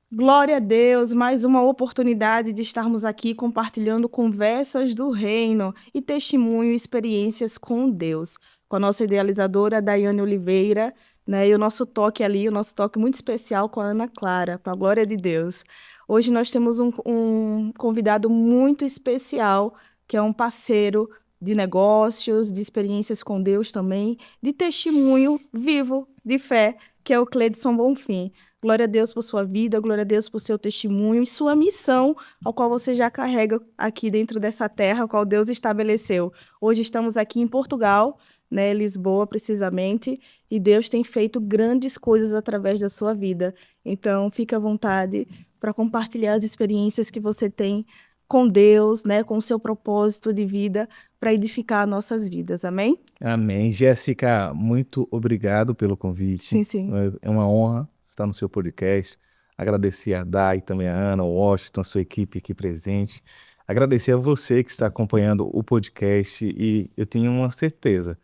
Glória a Deus, mais uma oportunidade de estarmos aqui compartilhando conversas do reino e testemunho e experiências com Deus, com a nossa idealizadora Daiane Oliveira, né? E o nosso toque ali, o nosso toque muito especial com a Ana Clara, para a glória de Deus. Hoje nós temos um convidado muito especial, que é um parceiro de negócios, de experiências com Deus também, de testemunho vivo de fé, que é o Cleidson Bonfim. Glória a Deus por sua vida, glória a Deus por seu testemunho e sua missão, ao qual você já carrega aqui dentro dessa terra, ao qual Deus estabeleceu. Hoje estamos aqui em Portugal, né, Lisboa precisamente, e Deus tem feito grandes coisas através da sua vida. Então, fique à vontade para compartilhar as experiências que você tem com Deus, né, com o seu propósito de vida, para edificar nossas vidas. Amém? Amém. Jéssica, muito obrigado pelo convite. Sim, sim. É uma honra estar no seu podcast. Agradecer a Dai, também a Ana, o Washington, a sua equipe aqui presente. Agradecer a você que está acompanhando o podcast e eu tenho uma certeza,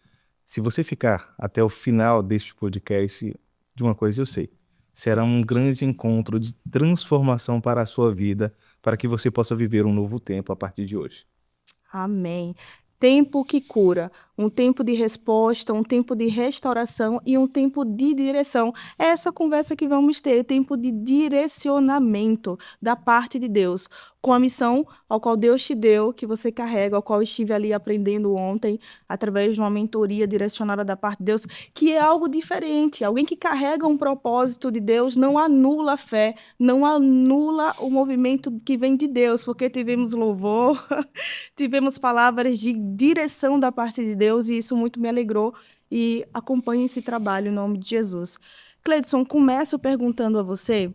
se você ficar até o final deste podcast, de uma coisa eu sei, será um grande encontro de transformação para a sua vida, para que você possa viver um novo tempo a partir de hoje. Amém. Tempo que cura, um tempo de resposta, um tempo de restauração e um tempo de direção. É essa conversa que vamos ter, tempo de direcionamento da parte de Deus, com a missão ao qual Deus te deu, que você carrega, ao qual eu estive ali aprendendo ontem, através de uma mentoria direcionada da parte de Deus, que é algo diferente. Alguém que carrega um propósito de Deus não anula a fé, não anula o movimento que vem de Deus, porque tivemos louvor. Tivemos palavras de direção da parte de Deus e isso muito me alegrou e acompanhe esse trabalho em nome de Jesus. Cleidson, começo perguntando a você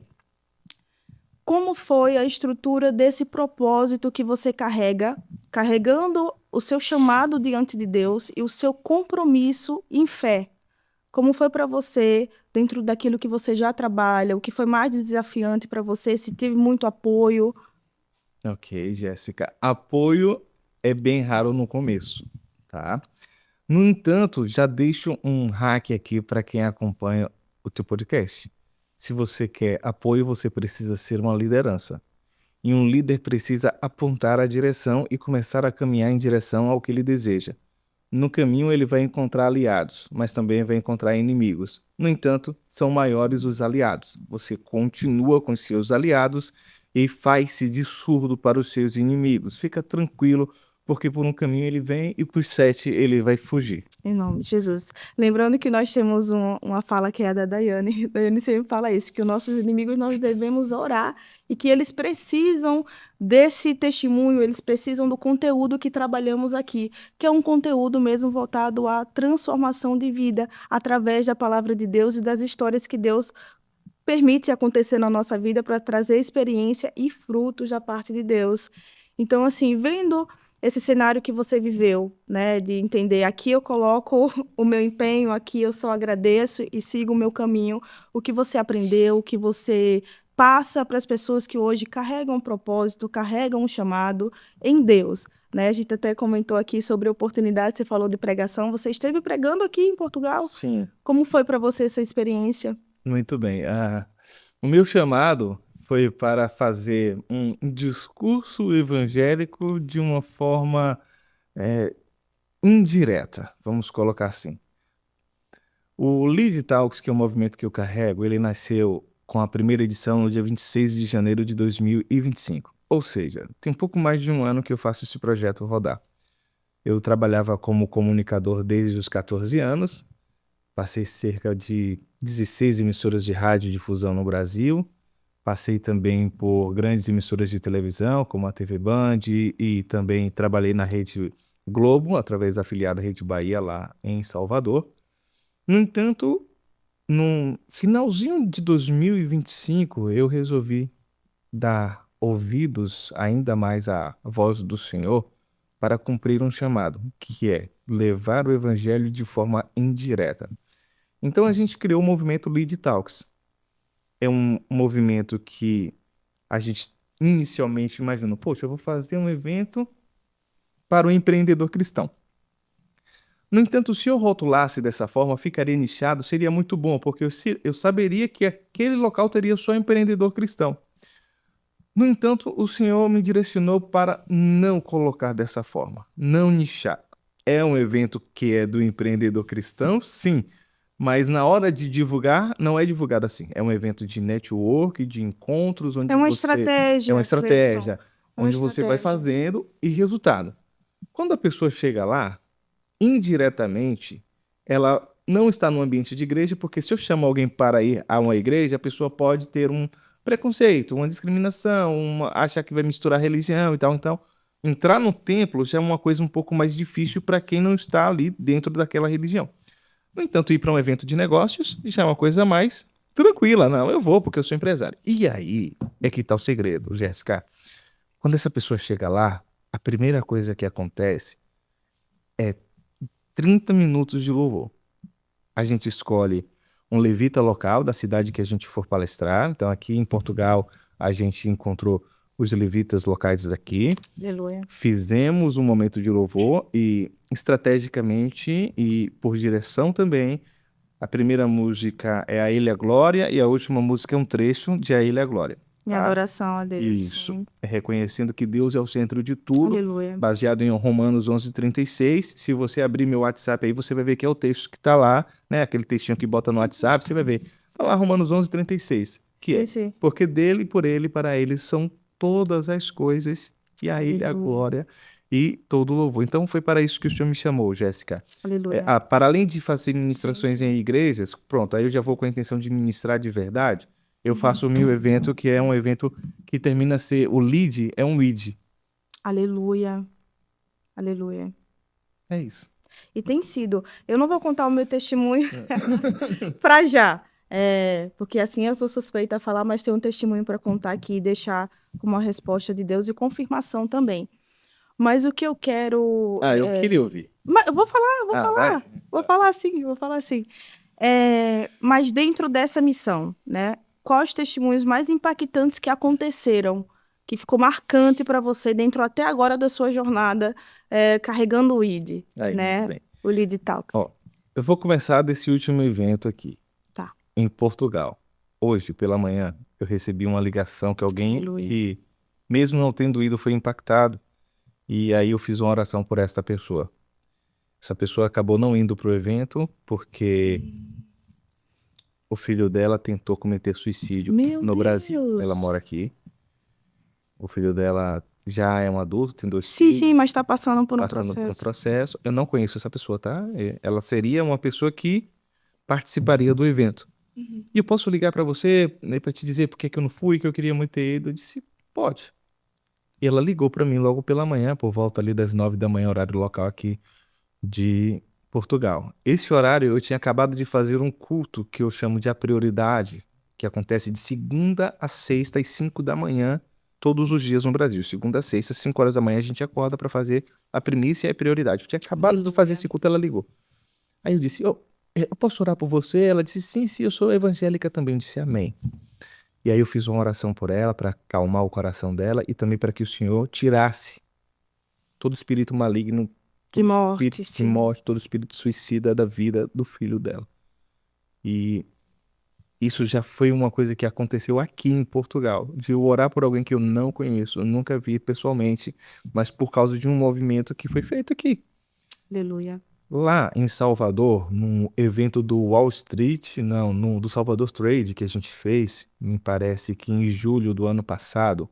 como foi a estrutura desse propósito que você carrega, carregando o seu chamado diante de Deus e o seu compromisso em fé. Como foi para você, dentro daquilo que você já trabalha, o que foi mais desafiante para você, se teve muito apoio? Ok, Jéssica. Apoio é bem raro no começo, tá? No entanto, já deixo um hack aqui para quem acompanha o teu podcast. Se você quer apoio, você precisa ser uma liderança. E um líder precisa apontar a direção e começar a caminhar em direção ao que ele deseja. No caminho, ele vai encontrar aliados, mas também vai encontrar inimigos. No entanto, são maiores os aliados. Você continua com seus aliados e faz-se de surdo para os seus inimigos. Fica tranquilo, porque por um caminho ele vem e por sete ele vai fugir. Em nome de Jesus. Lembrando que nós temos uma fala que é a da Daiane. Daiane sempre fala isso, que os nossos inimigos nós devemos orar e que eles precisam desse testemunho, eles precisam do conteúdo que trabalhamos aqui, que é um conteúdo mesmo voltado à transformação de vida através da palavra de Deus e das histórias que Deus permite acontecer na nossa vida para trazer experiência e frutos da parte de Deus. Então, assim, vendo esse cenário que você viveu, né, de entender aqui eu coloco o meu empenho, aqui eu só agradeço e sigo o meu caminho, o que você aprendeu, o que você passa para as pessoas que hoje carregam um propósito, carregam um chamado em Deus. Né? A gente até comentou aqui sobre a oportunidade, você falou de pregação, você esteve pregando aqui em Portugal. Sim. Como foi para você essa experiência? Muito bem. O meu chamado foi para fazer um discurso evangélico de uma forma eh, indireta, vamos colocar assim. O Lead Talks, que é o movimento que eu carrego, ele nasceu com a primeira edição no dia 26 de janeiro de 2025. Ou seja, tem um pouco mais de um ano que eu faço esse projeto rodar. Eu trabalhava como comunicador desde os 14 anos, passei cerca de 16 emissoras de rádio e difusão no Brasil, passei também por grandes emissoras de televisão, como a TV Band, e também trabalhei na Rede Globo, através da afiliada Rede Bahia, lá em Salvador. No entanto, no finalzinho de 2025, eu resolvi dar ouvidos ainda mais à voz do Senhor para cumprir um chamado, que é levar o evangelho de forma indireta. Então a gente criou o movimento Lead Talks. É um movimento que a gente inicialmente imaginou, poxa, eu vou fazer um evento para o empreendedor cristão. No entanto, se eu rotulasse dessa forma, ficaria nichado, seria muito bom, porque eu saberia que aquele local teria só empreendedor cristão. No entanto, o Senhor me direcionou para não colocar dessa forma, não nichar. É um evento que é do empreendedor cristão, sim, mas na hora de divulgar, não é divulgado assim. É um evento de network, de encontros, onde É uma você. É uma estratégia, Cleison. estratégia, É uma onde você vai estratégia. fazendo e resultado. Quando a pessoa chega lá, indiretamente, ela não está no ambiente de igreja, porque se eu chamo alguém para ir a uma igreja, a pessoa pode ter um preconceito, uma discriminação, achar que vai misturar religião e tal. Então, entrar no templo já é uma coisa um pouco mais difícil para quem não está ali dentro daquela religião. No entanto, ir para um evento de negócios já é uma coisa mais tranquila. Não, eu vou porque eu sou empresário. E aí é que está o segredo, Jéssica. Quando essa pessoa chega lá, a primeira coisa que acontece é 30 minutos de louvor. A gente escolhe um levita local da cidade que a gente for palestrar. Então, aqui em Portugal, a gente encontrou os levitas locais daqui. Aleluia. Fizemos um momento de louvor e, estrategicamente e por direção também, a primeira música é A Ele a Glória e a última música é um trecho de A Ele a Glória. Em Tá? adoração a Deus. Isso. Sim. É reconhecendo que Deus é o centro de tudo, Aleluia. baseado em Romanos 11:36. Se você abrir meu WhatsApp aí, você vai ver que é o texto que está lá, né? Aquele textinho que bota no WhatsApp, você vai ver. Está lá Romanos 11:36, que Sim, é: sim. porque dele, por ele, para ele são todas as coisas, e a ele a Aleluia. glória e todo o louvor. Então foi para isso que o Senhor me chamou, Jéssica. Aleluia. Para além de fazer ministrações em igrejas, pronto, aí eu já vou com a intenção de ministrar de verdade. Eu faço o meu evento, que é um evento que termina a ser, o lead é um lead. Aleluia. Aleluia. É isso. E tem sido. Eu não vou contar o meu testemunho para já. Porque assim eu sou suspeita a falar, mas tenho um testemunho para contar aqui e deixar como uma resposta de Deus e confirmação também. Mas o que eu quero. Eu queria ouvir. Mas eu vou falar, Vai. vou falar sim. Mas dentro dessa missão, né? Quais os testemunhos mais impactantes que aconteceram, que ficou marcante para você dentro até agora da sua jornada, carregando o ID, Aí, né? muito bem. O Lead Talks. Ó, eu vou começar desse último evento aqui, Tá. em Portugal. Hoje, pela manhã, eu recebi uma ligação que alguém Aleluia. que, mesmo não tendo ido, foi impactado. E aí eu fiz uma oração por esta pessoa. Essa pessoa acabou não indo para o evento porque o filho dela tentou cometer suicídio Meu no Brasil. Deus. Ela mora aqui. O filho dela já é um adulto, tem 2 Sim, filhos. sim, mas está passando por um Passando por um processo. processo. Eu não conheço essa pessoa, tá? Ela seria uma pessoa que participaria do evento. Uhum. E eu posso ligar para você, né, para te dizer por que que eu não fui, que eu queria muito ter ido. Eu disse, pode. E ela ligou para mim logo pela manhã, por volta ali das 9 da manhã, horário local aqui de Portugal. Esse horário eu tinha acabado de fazer um culto que eu chamo de A Prioridade, que acontece de segunda a sexta às 5 da manhã, todos os dias no Brasil. Segunda a sexta, 5 horas da manhã, a gente acorda para fazer a primícia e a prioridade. Eu tinha acabado de fazer esse culto, ela ligou. Aí eu disse, eu posso orar por você? Ela disse, sim, eu sou evangélica também. Eu disse, amém. E aí eu fiz uma oração por ela, para acalmar o coração dela e também para que o Senhor tirasse todo espírito maligno, De morte, espírito de sim. morte, todo espírito suicida da vida do filho dela. E isso já foi uma coisa que aconteceu aqui em Portugal, de eu orar por alguém que eu não conheço, eu nunca vi pessoalmente, mas por causa de um movimento que foi feito aqui. Aleluia. Lá em Salvador, num evento do Wall Street, do Salvador Trade que a gente fez, me parece que em julho do ano passado,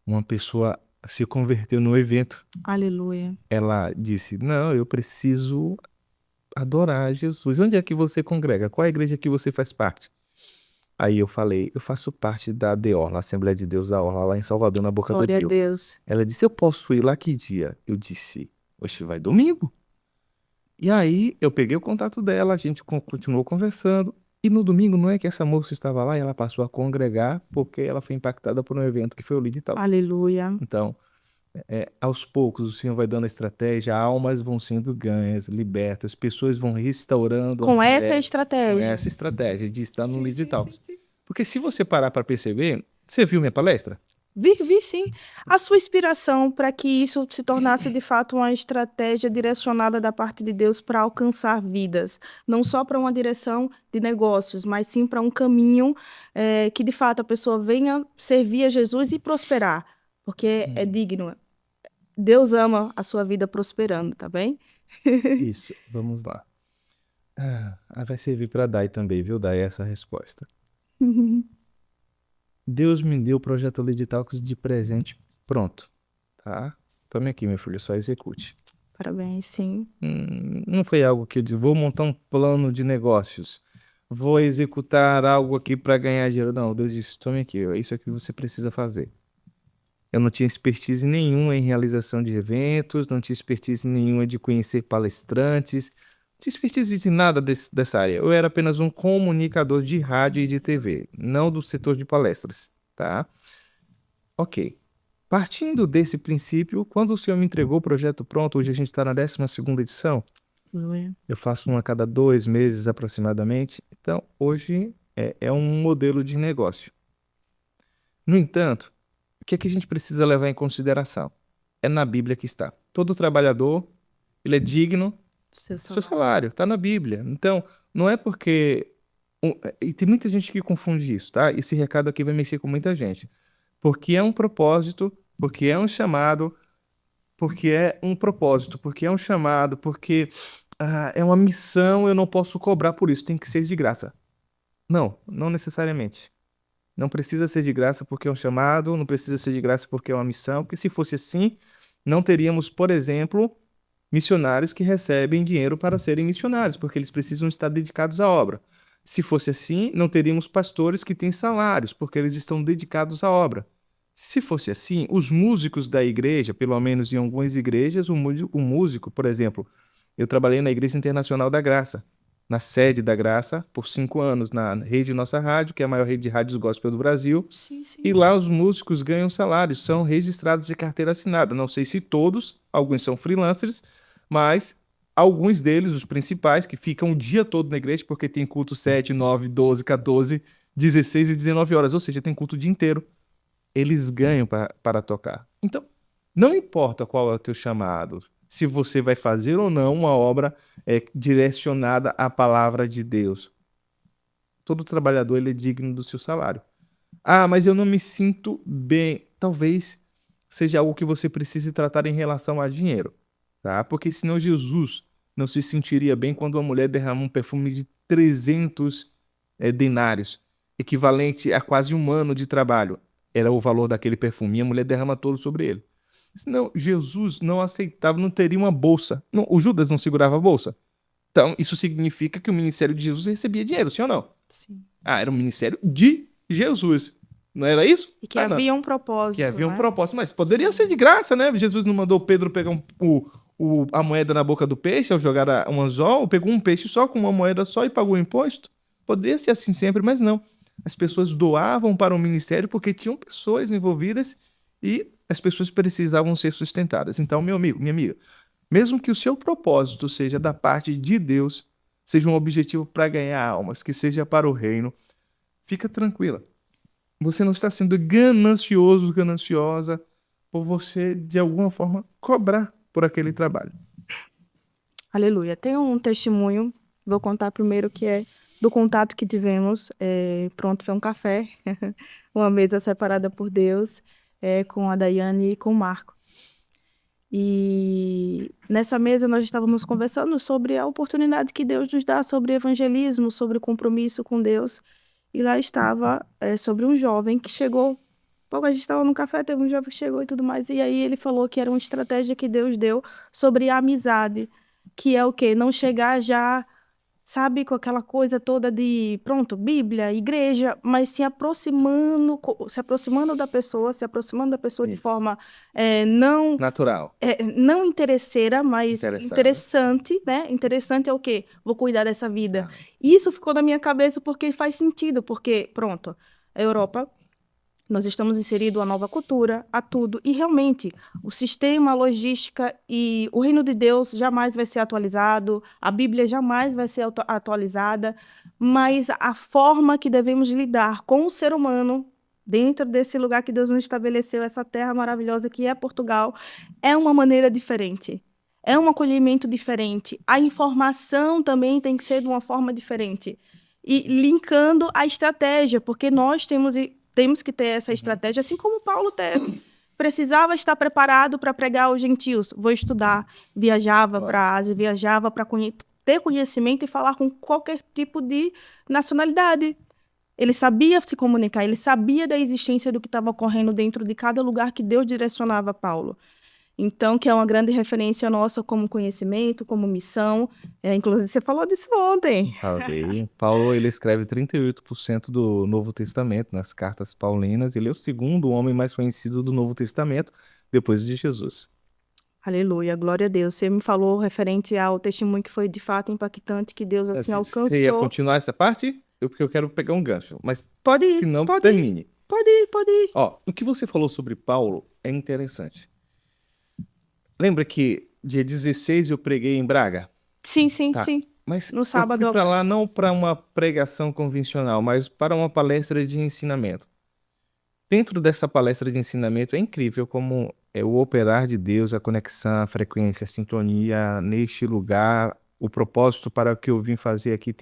uma pessoa se converteu no evento. Aleluia. Ela disse, não, eu preciso adorar Jesus. Onde é que você congrega? Qual é a igreja que você faz parte? Aí eu falei, eu faço parte da Orla, Assembleia de Deus da Orla, lá em Salvador, na Boca do Glória a Rio. Deus. Ela disse, eu posso ir lá que dia? Eu disse, oxe, vai domingo. E aí eu peguei o contato dela, a gente continuou conversando. E no domingo não é que essa moça estava lá e ela passou a congregar porque ela foi impactada por um evento que foi o Lead Talks. Aleluia. Então, aos poucos o Senhor vai dando a estratégia, almas vão sendo ganhas, libertas, pessoas vão restaurando Com a fé, essa estratégia. com essa estratégia de estar no Lead Sim, Talks. sim. Porque se você parar para perceber, você viu minha palestra? Vi sim a sua inspiração para que isso se tornasse de fato uma estratégia direcionada da parte de Deus para alcançar vidas, não só para uma direção de negócios, mas sim para um caminho que de fato a pessoa venha servir a Jesus e prosperar, porque é digno. Deus ama a sua vida prosperando, tá bem? Isso, vamos lá. Vai servir para Dai também, viu, Dai, essa resposta. Deus me deu o projeto Lead Talks de presente pronto, tá? Tome aqui, meu filho, só execute. Parabéns, sim. Não foi algo que eu disse, vou montar um plano de negócios, vou executar algo aqui para ganhar dinheiro. Não, Deus disse, tome aqui, é isso aqui que você precisa fazer. Eu não tinha expertise nenhuma em realização de eventos, não tinha expertise nenhuma de conhecer palestrantes, não tinha expertise de nada dessa área. Eu era apenas um comunicador de rádio e de TV, não do setor de palestras, tá? Ok. Partindo desse princípio, quando o senhor me entregou o projeto pronto, hoje a gente está na 12ª edição, eu faço uma a cada 2 meses aproximadamente, então hoje é um modelo de negócio. No entanto, o que é que a gente precisa levar em consideração? É na Bíblia que está. Todo trabalhador, ele é digno do seu salário, está na Bíblia. Então, não é porque... E tem muita gente que confunde isso, tá? Esse recado aqui vai mexer com muita gente. Porque é um propósito, porque é um chamado, porque é um propósito, porque é um chamado, porque é uma missão, eu não posso cobrar por isso, tem que ser de graça. Não, não necessariamente. Não precisa ser de graça porque é um chamado, não precisa ser de graça porque é uma missão, porque se fosse assim, não teríamos, por exemplo, missionários que recebem dinheiro para serem missionários, porque eles precisam estar dedicados à obra. Se fosse assim, não teríamos pastores que têm salários, porque eles estão dedicados à obra. Se fosse assim, os músicos da igreja, pelo menos em algumas igrejas, o músico, por exemplo, eu trabalhei na Igreja Internacional da Graça, na sede da Graça, por 5 anos, na Rede Nossa Rádio, que é a maior rede de rádios gospel do Brasil. Sim, sim. E lá os músicos ganham salários, são registrados de carteira assinada. Não sei se todos, alguns são freelancers, mas alguns deles, os principais, que ficam o dia todo na igreja, porque tem culto 7, 9, 12, 14, 16 e 19 horas, ou seja, tem culto o dia inteiro. Eles ganham para tocar. Então, não importa qual é o teu chamado, se você vai fazer ou não uma obra direcionada à palavra de Deus. Todo trabalhador ele é digno do seu salário. Mas eu não me sinto bem. Talvez seja algo que você precise tratar em relação a dinheiro, tá? Porque senão Jesus não se sentiria bem quando uma mulher derrama um perfume de 300 denários, equivalente a quase 1 ano de trabalho. Era o valor daquele perfume, e a mulher derrama todo sobre ele. Senão, Jesus não aceitava, não teria uma bolsa. Não, o Judas não segurava a bolsa. Então, isso significa que o ministério de Jesus recebia dinheiro, sim ou não? Sim. Era um ministério de Jesus. Não era isso? E que havia um propósito, que havia um né? propósito, mas poderia ser de graça, né? Jesus não mandou Pedro pegar a moeda na boca do peixe ao jogar um anzol, pegou um peixe só com uma moeda só e pagou o imposto? Poderia ser assim sempre, mas não. As pessoas doavam para o ministério porque tinham pessoas envolvidas e as pessoas precisavam ser sustentadas. Então, meu amigo, minha amiga, mesmo que o seu propósito seja da parte de Deus, seja um objetivo para ganhar almas, que seja para o reino, fica tranquila. Você não está sendo ganancioso, gananciosa, por você, de alguma forma, cobrar por aquele trabalho. Aleluia. Tem um testemunho, vou contar primeiro, que é do contato que tivemos. Pronto, foi um café, uma mesa separada por Deus, com a Daiane e com o Marco. E nessa mesa nós estávamos conversando sobre a oportunidade que Deus nos dá sobre evangelismo, sobre o compromisso com Deus. E lá estava sobre um jovem que chegou. Pouco a gente estava no café, teve um jovem que chegou e tudo mais. E aí ele falou que era uma estratégia que Deus deu sobre a amizade, que é o quê? Não chegar já, sabe, com aquela coisa toda de, pronto, Bíblia, igreja, mas se aproximando da pessoa, de Isso. forma não Natural. não interesseira, mas Interessada. interessante, né? Interessante é o quê? Vou cuidar dessa vida. Isso ficou na minha cabeça porque faz sentido, porque, pronto, a Europa, nós estamos inseridos a nova cultura, a tudo, e realmente o sistema, a logística e o reino de Deus jamais vai ser atualizado, a Bíblia jamais vai ser atualizada, mas a forma que devemos lidar com o ser humano dentro desse lugar que Deus nos estabeleceu, essa terra maravilhosa que é Portugal, é uma maneira diferente. É um acolhimento diferente. A informação também tem que ser de uma forma diferente. E linkando a estratégia, porque nós temos que ter essa estratégia, assim como Paulo teve. Precisava estar preparado para pregar aos gentios. Vou estudar. Viajava para a Ásia, viajava para ter conhecimento e falar com qualquer tipo de nacionalidade. Ele sabia se comunicar, ele sabia da existência do que estava ocorrendo dentro de cada lugar que Deus direcionava Paulo. Então, que é uma grande referência nossa como conhecimento, como missão. Inclusive, você falou disso ontem. Falei. Paulo, ele escreve 38% do Novo Testamento nas cartas paulinas. Ele é o segundo homem mais conhecido do Novo Testamento, depois de Jesus. Aleluia, glória a Deus. Você me falou referente ao testemunho que foi de fato impactante, que Deus assim alcançou. Você ia continuar essa parte? Porque eu quero pegar um gancho, mas Pode ir, se não, pode termine. ir, pode ir, pode ir. Ó, o que você falou sobre Paulo é interessante. Lembra que dia 16 eu preguei em Braga? Sim, sim, Tá. sim. Mas No sábado. eu fui para lá não para uma pregação convencional, mas para uma palestra de ensinamento. Dentro dessa palestra de ensinamento é incrível como é o operar de Deus, a conexão, a frequência, a sintonia neste lugar, o propósito para o que eu vim fazer aqui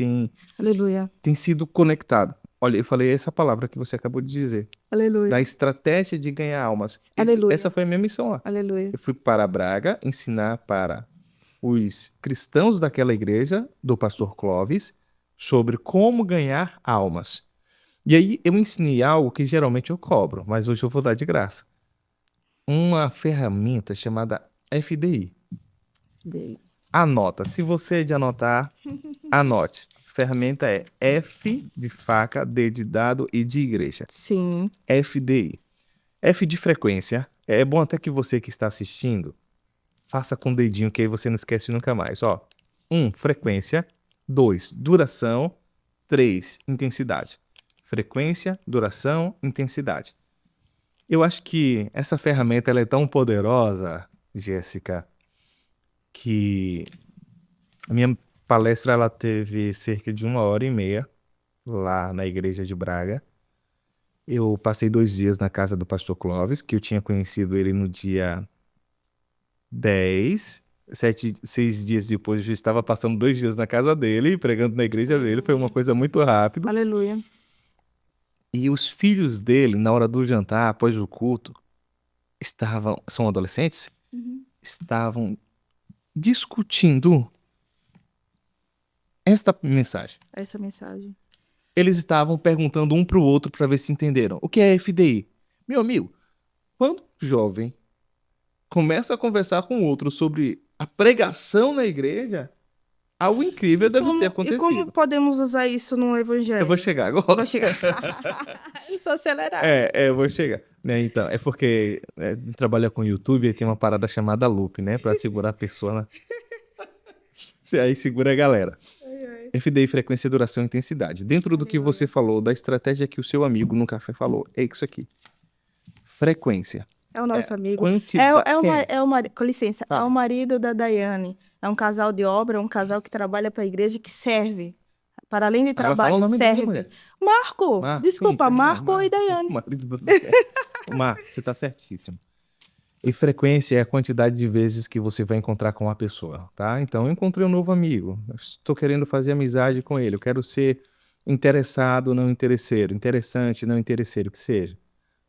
Aleluia, tem sido conectado. Olha, eu falei essa palavra que você acabou de dizer, da aleluia, estratégia de ganhar almas. Aleluia. Essa foi a minha missão lá. aleluia. Eu fui para Braga ensinar para os cristãos daquela igreja, do pastor Clóvis, sobre como ganhar almas. E aí eu ensinei algo que geralmente eu cobro, mas hoje eu vou dar de graça. Uma ferramenta chamada FDI. Anota. Se você é de anotar, anote. Ferramenta é F de faca, D de dado e de igreja. Sim. FDI. F de frequência. É bom até que você que está assistindo faça com o dedinho, que aí você não esquece nunca mais. Ó, 1, frequência. 2, duração. 3, intensidade. Frequência, duração, intensidade. Eu acho que essa ferramenta ela é tão poderosa, Jéssica, que a minha palestra ela teve cerca de 1h30 lá na igreja de Braga. Eu passei 2 dias na casa do pastor Clóvis, que eu tinha conhecido ele no dia 10. 6 dias depois eu já estava passando 2 dias na casa dele, pregando na igreja dele. Foi uma coisa muito rápida. Aleluia. E os filhos dele, na hora do jantar, após o culto, são adolescentes, estavam discutindo esta mensagem. Essa mensagem. Eles estavam perguntando um para o outro para ver se entenderam. O que é FDI? Meu amigo, quando um jovem começa a conversar com o outro sobre a pregação na igreja, algo incrível deve ter acontecido. E como podemos usar isso no evangelho? Eu vou chegar agora. Vou chegar. Só acelerar. Eu vou chegar. Então, é porque trabalha com YouTube e tem uma parada chamada loop, né? Pra segurar a pessoa, né? Aí segura a galera. FDI, frequência, duração e intensidade. Dentro do que você falou, da estratégia que o seu amigo no café falou, é isso aqui. Frequência. É o nosso amigo. Com licença, é o marido da Daiane. É um casal de obra, um casal que trabalha para a igreja, que serve. Para além de trabalho, serve. Marco! Desculpa, Marco e Daiane. Marco, você está certíssimo. E frequência é a quantidade de vezes que você vai encontrar com uma pessoa, tá? Então, eu encontrei um novo amigo. Estou querendo fazer amizade com ele. Eu quero ser interessado, não interesseiro. Interessante, não interesseiro, que seja.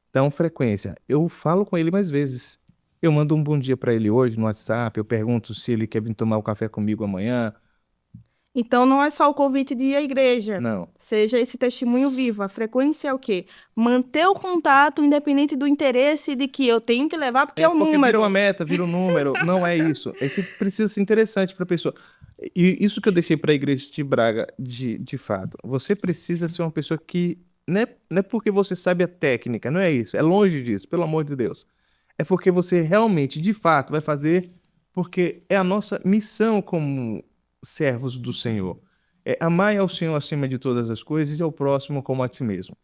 Então, frequência. Eu falo com ele mais vezes. Eu mando um bom dia para ele hoje no WhatsApp. Eu pergunto se ele quer vir tomar um café comigo amanhã. Então, não é só o convite de ir à igreja. Não. Seja esse testemunho vivo. A frequência é o quê? Manter o contato independente do interesse de que eu tenho que levar, porque é um número. Vira uma meta, vira um número. Não é isso. Esse precisa ser interessante para a pessoa. E isso que eu deixei para a igreja de Braga, de fato. Você precisa ser uma pessoa que... Não é porque você sabe a técnica, não é isso. É longe disso, pelo amor de Deus. É porque você realmente, de fato, vai fazer porque é a nossa missão como servos do Senhor. É amar ao Senhor acima de todas as coisas e ao próximo como a ti mesmo.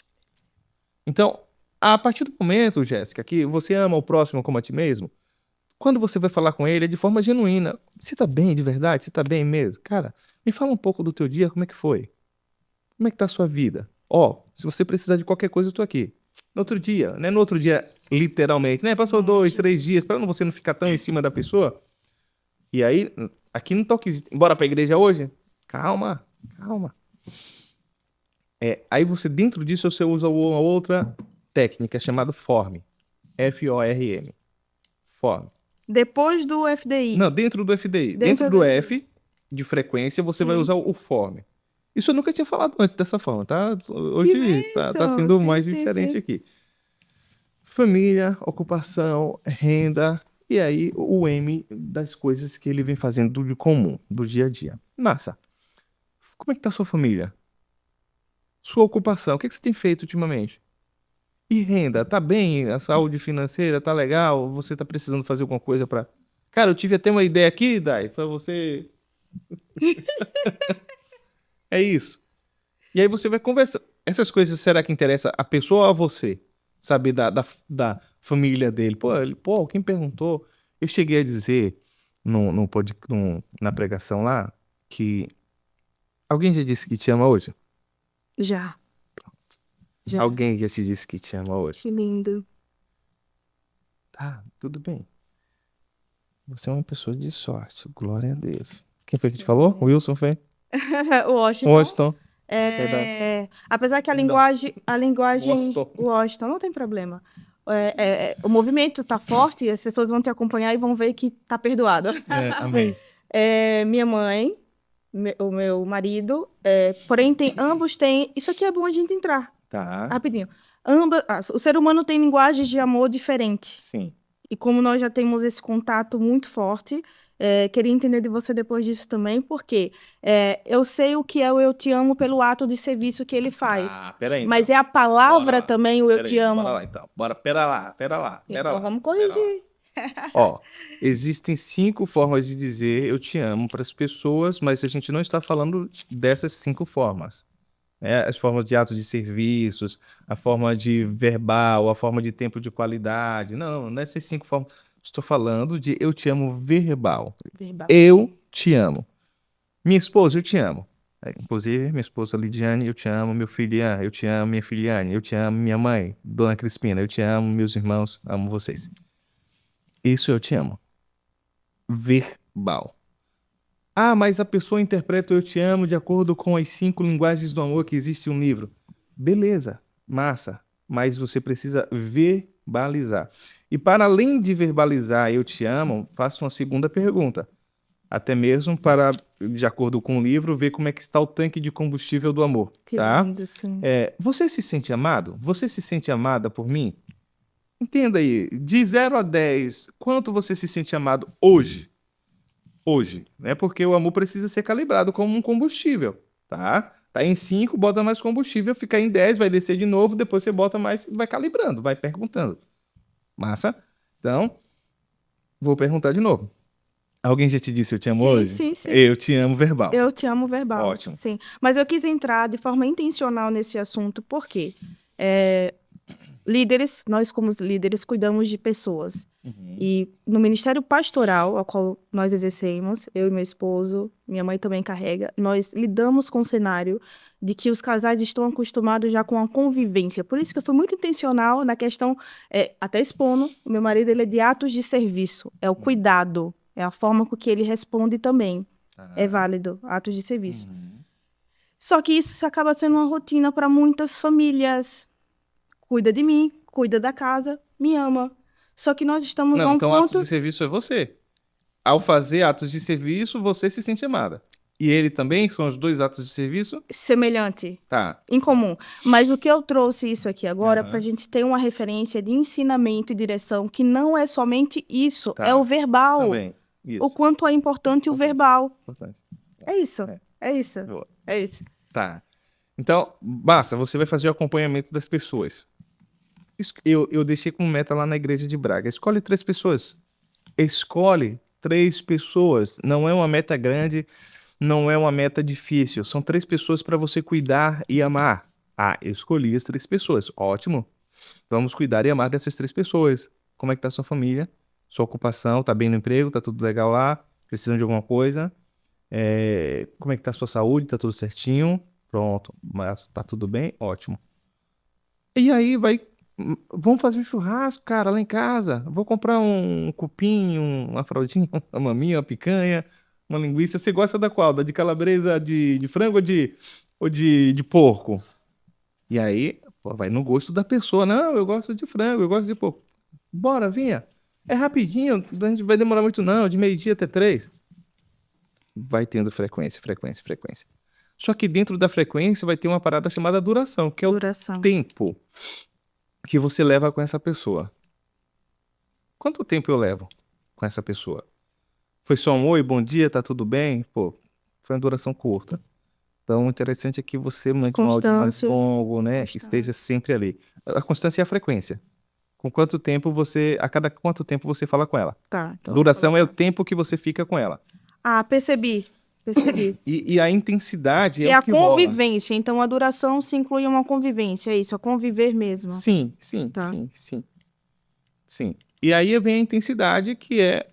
Então, a partir do momento, Jéssica, que você ama o próximo como a ti mesmo, quando você vai falar com ele é de forma genuína. Você tá bem de verdade? Você tá bem mesmo? Cara, me fala um pouco do teu dia, como é que foi? Como é que tá a sua vida? Se você precisar de qualquer coisa, eu tô aqui. No outro dia, né? No outro dia, literalmente, né? Passou 2, 3 dias, para você não ficar tão em cima da pessoa. E aí, aqui no toque, bora pra igreja hoje? Calma, calma. Aí você, dentro disso, você usa uma outra técnica chamada FORM. F-O-R-M. FORM. Depois do FDI. Não, dentro do FDI. Dentro Dentro do do F, de frequência, você vai Sim. usar o FORM. Isso eu nunca tinha falado antes dessa forma, tá? Que Hoje tá bênção! sendo Sim, mais sim, diferente sim. aqui. Família, ocupação, renda, e aí o M das coisas que ele vem fazendo de comum, do dia a dia. Massa. Como é que tá a sua família? Sua ocupação, o que é que você tem feito ultimamente? E renda, tá bem? A saúde financeira tá legal? Você tá precisando fazer alguma coisa pra... Cara, eu tive até uma ideia aqui, Dai, pra você... É isso. E aí você vai conversar. Essas coisas, será que interessa a pessoa ou a você? Saber da família dele. Pô, quem perguntou? Eu cheguei a dizer na pregação lá que alguém já disse que te ama hoje? Já, já. Alguém já te disse que te ama hoje? Que lindo. Tá, tudo bem. Você é uma pessoa de sorte. Glória a Deus. Quem foi que te falou? O Wilson foi? Washington. Washington. Perdão. Apesar que Perdão. a linguagem Washington. Washington não tem problema. O movimento tá forte, as pessoas vão te acompanhar e vão ver que tá perdoado. Amém. Minha mãe, o meu marido, porém ambos têm. Isso aqui é bom a gente entrar Tá. rapidinho. O ser humano tem linguagens de amor diferentes. Sim. E como nós já temos esse contato muito forte, queria entender de você depois disso também, porque eu sei o que é o eu te amo pelo ato de serviço que ele faz. Peraí, Mas então. é a palavra Bora lá. também o eu Pera te aí, amo. bora lá então. Pera lá. Então vamos Pera lá. corrigir. Ó, existem 5 formas de dizer eu te amo para as pessoas, mas a gente não está falando dessas 5 formas. Né? As formas de atos de serviços, a forma de verbal, a forma de tempo de qualidade. Não, nessas 5 formas. Estou falando de eu te amo verbal. Verbal, Eu sim. te amo. Minha esposa, eu te amo. Inclusive, minha esposa Lidiane, eu te amo. Meu filho Ian, eu te amo. Minha filha Iane, eu te amo. Minha mãe, Dona Crispina, eu te amo. Meus irmãos, amo vocês. Isso eu te amo. Verbal. Ah, mas a pessoa interpreta o eu te amo de acordo com as 5 linguagens do amor que existe um livro. Beleza, massa. Mas você precisa verbalizar. E para além de verbalizar eu te amo, faça uma segunda pergunta. Até mesmo para, de acordo com o livro, ver como é que está o tanque de combustível do amor, Que tá? lindo, sim. Você se sente amado? Você se sente amada por mim? Entenda aí, de 0 a 10, quanto você se sente amado hoje? Hoje, né? Porque o amor precisa ser calibrado como um combustível, tá? Tá em 5, bota mais combustível, fica em 10, vai descer de novo, depois você bota mais, vai calibrando, vai perguntando. Massa? Então, vou perguntar de novo. Alguém já te disse eu te amo Sim, hoje? sim, sim. Eu te amo verbal. Eu te amo verbal. Ótimo. Sim. Mas eu quis entrar de forma intencional nesse assunto, porque líderes, nós como líderes cuidamos de pessoas. E no ministério pastoral, ao qual nós exercemos, eu e meu esposo, minha mãe também carrega, nós lidamos com o cenário de que os casais estão acostumados já com a convivência. Por isso que eu fui muito intencional na questão, até expondo, o meu marido ele é de atos de serviço, é o cuidado, é a forma com que ele responde também. É válido, atos de serviço. Só que isso acaba sendo uma rotina para muitas famílias. Cuida de mim, cuida da casa, me ama. Só que nós estamos a Não, um então atos ponto de serviço é você. Ao fazer atos de serviço, você se sente amada. E ele também? São os 2 atos de serviço? semelhante, Tá. em comum. Mas o que eu trouxe isso aqui agora Aham. para a gente ter uma referência de ensinamento e direção que não é somente isso, Tá. é o verbal. Também. O Isso. quanto é importante o Importante. verbal. Importante. É isso. É. É isso. Boa. É isso. Tá. Então, basta, você vai fazer o acompanhamento das pessoas. Eu deixei como meta lá na igreja de Braga. Escolhe 3 pessoas. Escolhe 3 pessoas. Não é uma meta grande, não é uma meta difícil. São 3 pessoas para você cuidar e amar. Ah, eu escolhi as 3 pessoas. Ótimo. Vamos cuidar e amar dessas 3 pessoas. Como é que tá a sua família? Sua ocupação? Tá bem no emprego? Tá tudo legal lá? Precisam de alguma coisa? Como é que tá a sua saúde? Tá tudo certinho? Pronto. Mas tá tudo bem? Ótimo. E aí vai Vamos fazer um churrasco, cara, lá em casa. Vou comprar um cupim, uma fraldinha, uma maminha, uma picanha, uma linguiça. Você gosta da qual? Da de calabresa de frango ou de porco? E aí, pô, vai no gosto da pessoa. Não, eu gosto de frango, eu gosto de porco. Bora, vinha. É rapidinho, a gente vai demorar muito não, de meio-dia até 3. Vai tendo frequência, frequência, frequência. Só que dentro da frequência vai ter uma parada chamada duração, que é o Duração. tempo que você leva com essa pessoa. Quanto tempo eu levo com essa pessoa? Foi só um oi, bom dia, tá tudo bem? Pô, foi uma duração curta. Então, o interessante é que você mande um áudio mais Constância. longo, né? Que esteja sempre ali. A constância é a frequência. A cada quanto tempo você fala com ela. Tá, então vou Duração é o colocar. tempo que você fica com ela. Ah, percebi. Percebi. E a intensidade é É o a que rola. convivência, então a duração se inclui uma convivência, é isso, a conviver mesmo. Sim, sim, Tá. sim, sim, sim. E aí vem a intensidade, que é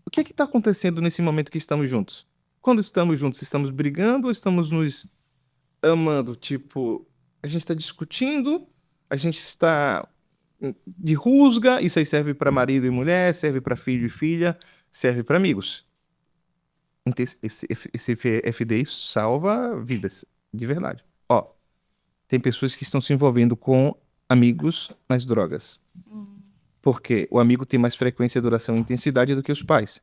o que está acontecendo nesse momento que estamos juntos? Quando estamos juntos, estamos brigando ou estamos nos amando? Tipo, a gente está discutindo, a gente está de rusga, isso aí serve para marido e mulher, serve para filho e filha, serve para amigos. Esse FDI salva vidas, de verdade. Ó, tem pessoas que estão se envolvendo com amigos nas drogas. Porque o amigo tem mais frequência, duração e intensidade do que os pais.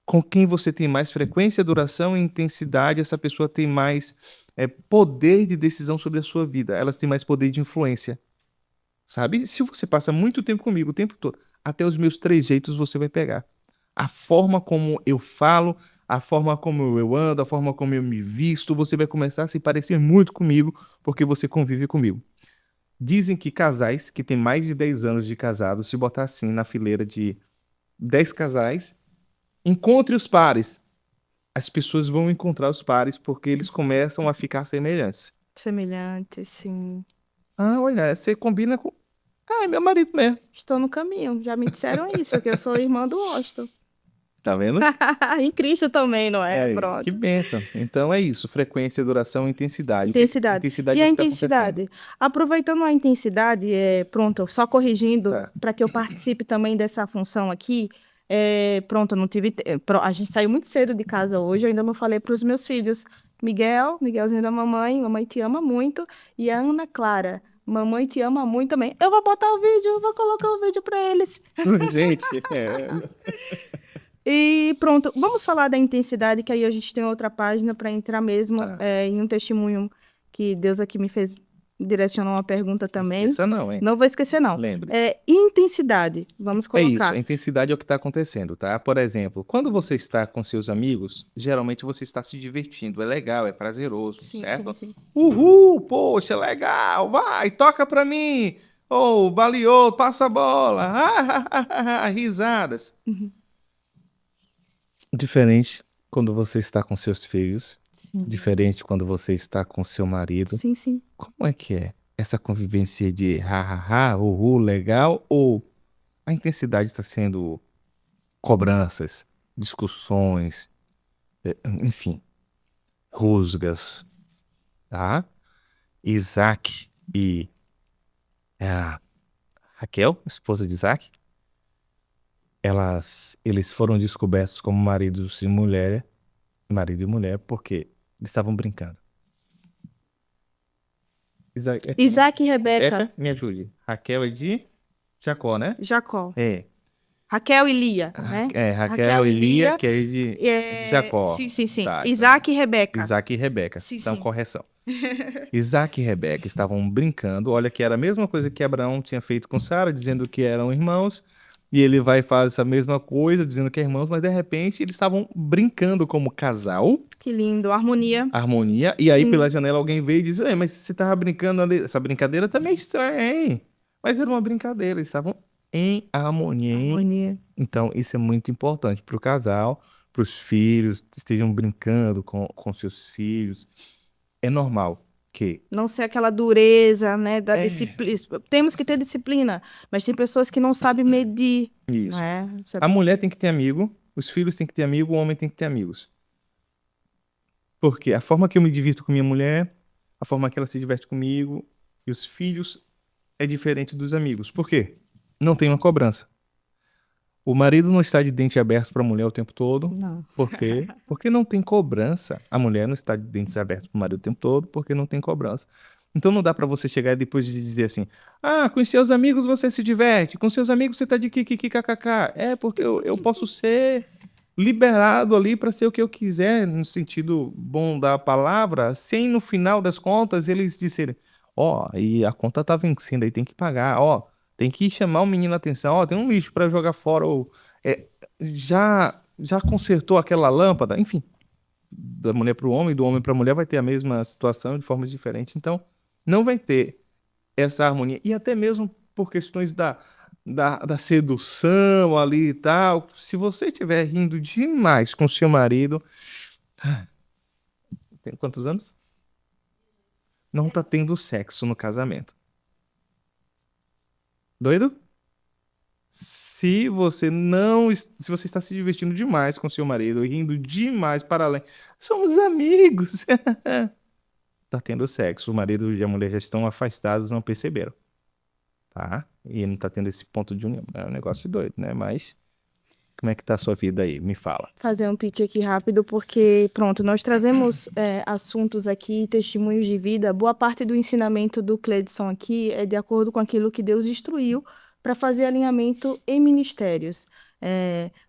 Com quem você tem mais frequência, duração e intensidade, essa pessoa tem mais poder de decisão sobre a sua vida. Elas têm mais poder de influência. Sabe? Se você passa muito tempo comigo o tempo todo, até os meus trejeitos você vai pegar. A forma como eu falo, a forma como eu ando, a forma como eu me visto, você vai começar a se parecer muito comigo, porque você convive comigo. Dizem que casais que têm mais de 10 anos de casado, se botar assim na fileira de 10 casais, encontre os pares. As pessoas vão encontrar os pares porque eles começam a ficar semelhantes. Semelhante, sim. Ah, olha, você combina com. Ah, é meu marido mesmo. Estou no caminho, já me disseram isso, que eu sou irmã do Washington. Tá vendo? Em Cristo também, não é? Que Pronto. bênção. Então é isso: frequência, duração e intensidade. Intensidade. Intensidade E é a o que está acontecendo. intensidade? Aproveitando a intensidade, pronto, só corrigindo, Tá. para que eu participe também dessa função aqui. Pronto, eu não tive. A gente saiu muito cedo de casa hoje, eu ainda não falei para os meus filhos. Miguelzinho da mamãe te ama muito. E a Ana Clara, mamãe te ama muito também. Eu vou botar o vídeo, vou colocar o vídeo para eles. Gente, E pronto, vamos falar da intensidade, que aí a gente tem outra página para entrar mesmo Tá. em um testemunho que Deus aqui me fez, direcionou uma pergunta também. Esqueça não, hein? Não vou esquecer, não. Lembre-se. Intensidade, vamos É isso, colocar. a intensidade é o que está acontecendo, tá? Por exemplo, quando você está com seus amigos, geralmente você está se divertindo, é legal, é prazeroso, Sim, certo? sim, sim. Uhul, poxa, legal, vai, toca pra mim. Oh, baleou, passa a bola. Risadas. Uhum. Diferente quando você está com seus filhos, Sim. diferente quando você está com seu marido. Sim, sim. Como é que é essa convivência de ha, uhul, legal, ou a intensidade está sendo cobranças, discussões, enfim, rusgas, tá? Isaac e a Raquel, esposa de Isaac, eles foram descobertos como marido e mulher, porque eles estavam brincando. Isaac, Isaac e Rebeca, me ajude. Raquel é de Jacó, né? Jacó. É. Raquel e Lia, né? Raquel e Lia, que é de Jacó. Sim, sim, sim. Tá, Isaac e Rebeca. Isaac e Rebeca. Sim, Então, sim. correção. Isaac e Rebeca estavam brincando. Olha que era a mesma coisa que Abraão tinha feito com Sara, dizendo que eram irmãos. E ele vai fazer essa mesma coisa, dizendo que é irmãos, mas de repente eles estavam brincando como casal, Que lindo, harmonia. harmonia. E aí Sim. pela janela alguém veio e disse: mas você tava brincando ali. Essa brincadeira também é estranha, hein? Mas era uma brincadeira, eles estavam em harmonia, hein? Harmonia. Então, isso é muito importante para o casal, para os filhos, estejam brincando com seus filhos. É normal que. Não ser aquela dureza, né, da disciplina. Temos que ter disciplina, mas tem pessoas que não sabem medir, Isso. não é? A mulher tem que ter amigo, os filhos têm que ter amigo, o homem tem que ter amigos. Porque a forma que eu me divirto com minha mulher, a forma que ela se diverte comigo, e os filhos é diferente dos amigos. Por quê? Não tem uma cobrança. O marido não está de dente aberto para a mulher o tempo todo. Não. Por quê? Porque não tem cobrança. A mulher não está de dentes abertos para o marido o tempo todo porque não tem cobrança. Então não dá para você chegar e depois de dizer assim: ah, com seus amigos você se diverte, com seus amigos você tá de kkkk. É porque eu posso ser liberado ali para ser o que eu quiser, no sentido bom da palavra, sem no final das contas eles disserem: ó, e a conta tá vencendo aí, tem que pagar, ó, tem que chamar o menino a atenção, ó, tem um lixo para jogar fora, ou já consertou aquela lâmpada, enfim, da mulher para o homem, do homem para a mulher vai ter a mesma situação de formas diferentes, então não vai ter essa harmonia. E até mesmo por questões da sedução ali e tal, se você estiver rindo demais com seu marido, tem quantos anos? Não tá tendo sexo no casamento. Doido? Se você não, se você está se divertindo demais com seu marido, rindo demais para além, somos amigos. Tá tendo sexo, o marido e a mulher já estão afastados, não perceberam, tá? E não tá tendo esse ponto de união. É um negócio doido, né? Mas como é que tá a sua vida aí? Me fala. Fazer um pitch aqui rápido, porque, pronto, nós trazemos assuntos aqui, testemunhos de vida. Boa parte do ensinamento do Cledson aqui é de acordo com aquilo que Deus instruiu para fazer alinhamento em ministérios.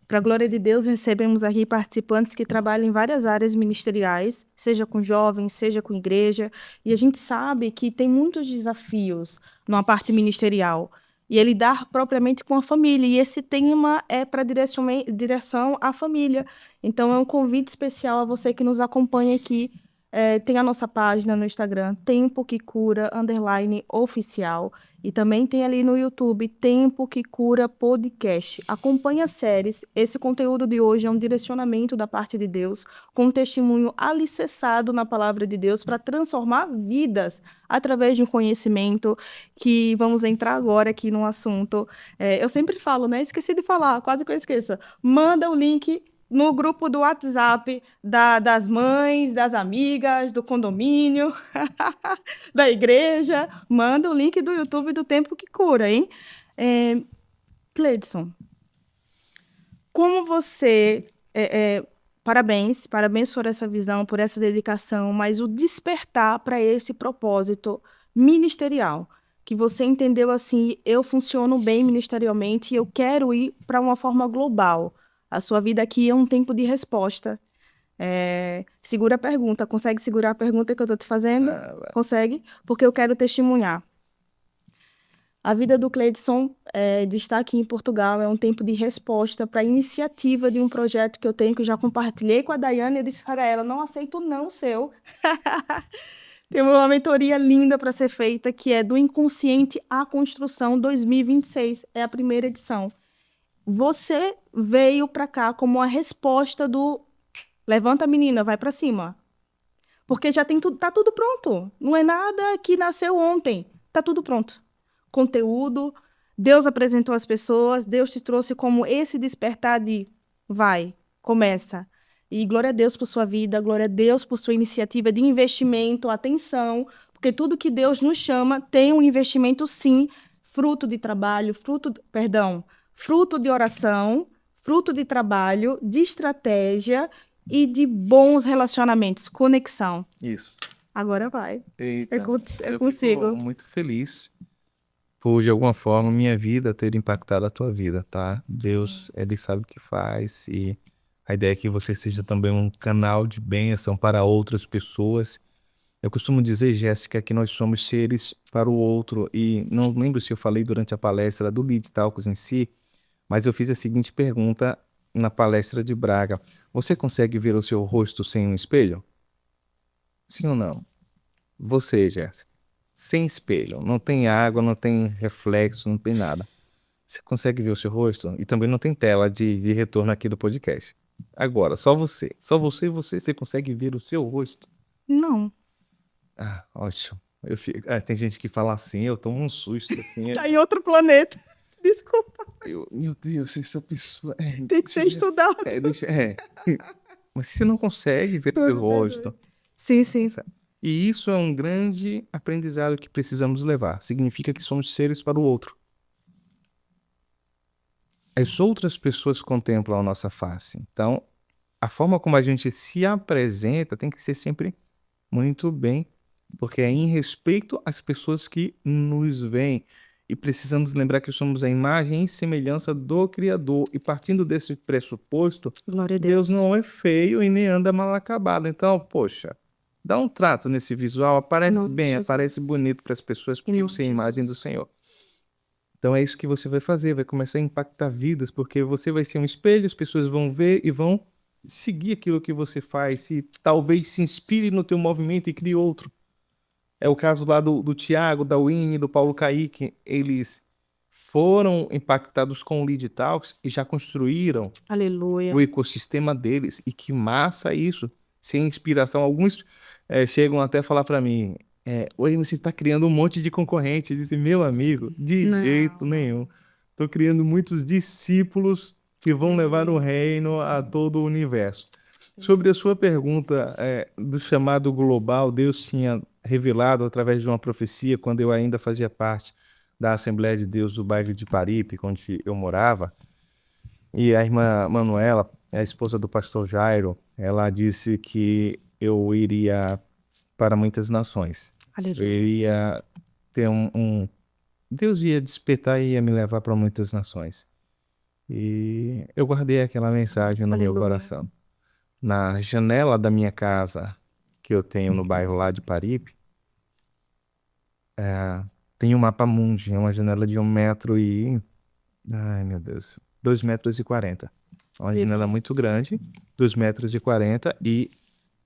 Para a glória de Deus, recebemos aqui participantes que trabalham em várias áreas ministeriais, seja com jovens, seja com igreja, e a gente sabe que tem muitos desafios numa parte ministerial. E é lidar propriamente com a família. E esse tema é para direção à família. Então, é um convite especial a você que nos acompanha aqui. Tem a nossa página no Instagram, Tempo que Cura, _oficial. E também tem ali no YouTube, Tempo que Cura Podcast. Acompanhe as séries. Esse conteúdo de hoje é um direcionamento da parte de Deus, com um testemunho alicerçado na palavra de Deus para transformar vidas através de um conhecimento que vamos entrar agora aqui no assunto. Eu sempre falo, né? Esqueci de falar, quase que eu esqueça. Manda o link no grupo do WhatsApp das mães, das amigas, do condomínio, da igreja. Manda o link do YouTube do Tempo que Cura, hein? Cleidson, como você... parabéns por essa visão, por essa dedicação, mas o despertar para esse propósito ministerial, que você entendeu assim, eu funciono bem ministerialmente e eu quero ir para uma forma global. A sua vida aqui é um tempo de resposta. Segura a pergunta. Consegue segurar a pergunta que eu estou te fazendo? Consegue? Porque eu quero testemunhar. A vida do Cleidson de estar aqui em Portugal é um tempo de resposta para a iniciativa de um projeto que eu tenho, que eu já compartilhei com a Daiane, e eu disse para ela, não aceito não seu. Tem uma mentoria linda para ser feita, que é do Inconsciente à Construção 2026. É a primeira edição. Você veio para cá como a resposta do levanta a menina, vai para cima. Porque já tem tudo, tá tudo pronto. Não é nada que nasceu ontem. Tá tudo pronto. Conteúdo, Deus apresentou as pessoas, Deus te trouxe como esse despertar de vai, começa. E glória a Deus por sua vida, glória a Deus por sua iniciativa de investimento, atenção, porque tudo que Deus nos chama tem um investimento sim, fruto de trabalho, fruto de oração, fruto de trabalho, de estratégia e de bons relacionamentos, conexão. Isso. Agora vai. Eita, Eu eu consigo. fico muito feliz por, de alguma forma, minha vida ter impactado a tua vida, tá? Deus, ele sabe o que faz e a ideia é que você seja também um canal de bênção para outras pessoas. Eu costumo dizer, Jéssica, que nós somos seres para o outro e não lembro se eu falei durante a palestra do Lead Talks em si, mas eu fiz a seguinte pergunta na palestra de Braga. Você consegue ver o seu rosto sem um espelho? Sim ou não? Você, Jéssica, sem espelho, não tem água, não tem reflexo, não tem nada. Você consegue ver o seu rosto? E também não tem tela de retorno aqui do podcast. Agora, só você e você consegue ver o seu rosto? Não. Ah, ótimo. Tem gente que fala assim, eu tomo um susto assim. Tá em outro planeta. Desculpa. Meu Deus, essa pessoa. Tem que ser estudado. Mas você não consegue ver o seu rosto. Sim, sim. E isso é um grande aprendizado que precisamos levar. Significa que somos seres para o outro. As outras pessoas contemplam a nossa face. Então, a forma como a gente se apresenta tem que ser sempre muito bem, porque é em respeito às pessoas que nos veem. E precisamos lembrar que somos a imagem e semelhança do Criador. E partindo desse pressuposto, Glória a Deus Deus. não é feio e nem anda mal acabado. Então, poxa, dá um trato nesse visual, Em aparece nome de bem, aparece Jesus. bonito para as pessoas, Em porque nome você é a de imagem do Jesus. Senhor. Então é isso que você vai fazer, vai começar a impactar vidas, porque você vai ser um espelho, as pessoas vão ver e vão seguir aquilo que você faz, e talvez se inspire no teu movimento e crie outro. É o caso lá do Tiago, da Winnie, do Paulo Kaique. Eles foram impactados com o Lead Talks e já construíram Aleluia. o ecossistema deles. E que massa isso! Sem inspiração. Alguns chegam até a falar para mim, oi, você está criando um monte de concorrente. Eu disse, meu amigo, de jeito Não, não. nenhum. Estou criando muitos discípulos que vão levar o Aleluia. reino a todo o universo. Sobre a sua pergunta do chamado global, Deus tinha revelado através de uma profecia, quando eu ainda fazia parte da Assembleia de Deus do bairro de Paripe, onde eu morava, e a irmã Manuela, a esposa do pastor Jairo, ela disse que eu iria para muitas nações. Eu Aleluia. iria ter Deus ia despertar e ia me levar para muitas nações. E eu guardei aquela mensagem no meu Aleluia. coração. Na janela da minha casa, que eu tenho no bairro lá de Paripe, tem um mapa mundi, é uma janela de 1 metro e... Ai, meu Deus. 2,40 metros. É uma janela Aleluia. muito grande, 2,40 metros, e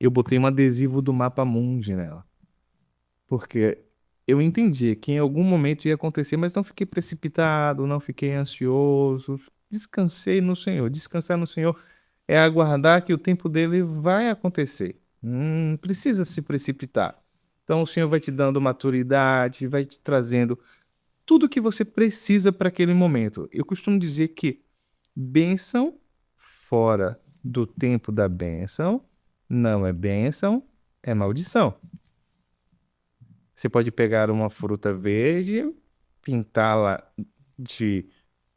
eu botei um adesivo do mapa mundi nela. Porque eu entendi que em algum momento ia acontecer, mas não fiquei precipitado, não fiquei ansioso. Descansei no Senhor. Descansar no Senhor é aguardar que o tempo dele vai acontecer. Não precisa se precipitar. Então o Senhor vai te dando maturidade, vai te trazendo tudo que você precisa para aquele momento. Eu costumo dizer que bênção fora do tempo da bênção não é bênção, é maldição. Você pode pegar uma fruta verde, pintá-la de,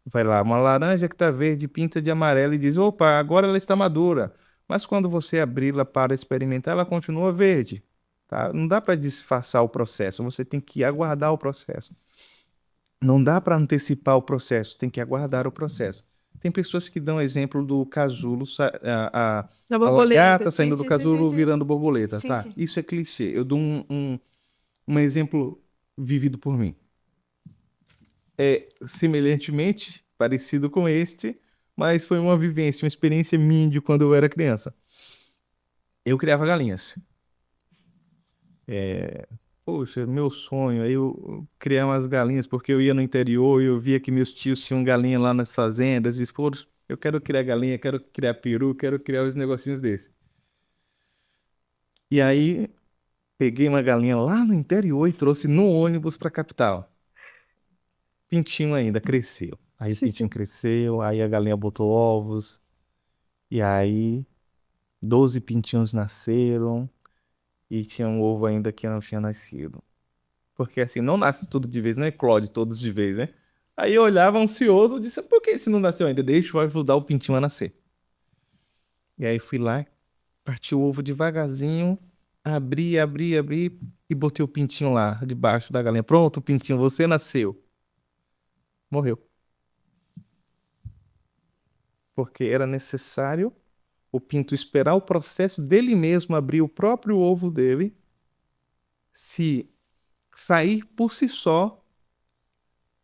vai lá, uma laranja que está verde, pinta de amarelo e diz, opa, agora ela está madura. Mas quando você abri-la para experimentar, ela continua verde. Tá? Não dá para disfarçar o processo, você tem que aguardar o processo. Não dá para antecipar o processo, tem que aguardar o processo. Tem pessoas que dão exemplo do casulo, Da a borboleta. lagarta Sim, saindo do sim, sim, sim, casulo sim. virando borboleta, Sim, tá? sim. Isso é clichê. Eu dou um exemplo vivido por mim. É semelhantemente parecido com este, mas foi uma vivência, uma experiência minha de quando eu era criança. Eu criava galinhas. Poxa, meu sonho, aí eu criar umas galinhas, porque eu ia no interior e eu via que meus tios tinham galinha lá nas fazendas, e pô, eu quero criar galinha, quero criar peru, quero criar os negocinhos desses. E aí peguei uma galinha lá no interior e trouxe no ônibus para a capital. Pintinho ainda cresceu. Aí o Sim, pintinho sim. cresceu, aí a galinha botou ovos, e aí 12 pintinhos nasceram, e tinha um ovo ainda que não tinha nascido. Porque assim, não nasce tudo de vez, não eclode todos de vez, né? Aí eu olhava ansioso e disse, por que esse não nasceu ainda? Deixa eu ajudar o pintinho a nascer. E aí fui lá, parti o ovo devagarzinho, abri e botei o pintinho lá, debaixo da galinha. Pronto, pintinho, você nasceu. Morreu. Porque era necessário o pinto esperar o processo dele mesmo abrir o próprio ovo dele, se sair por si só,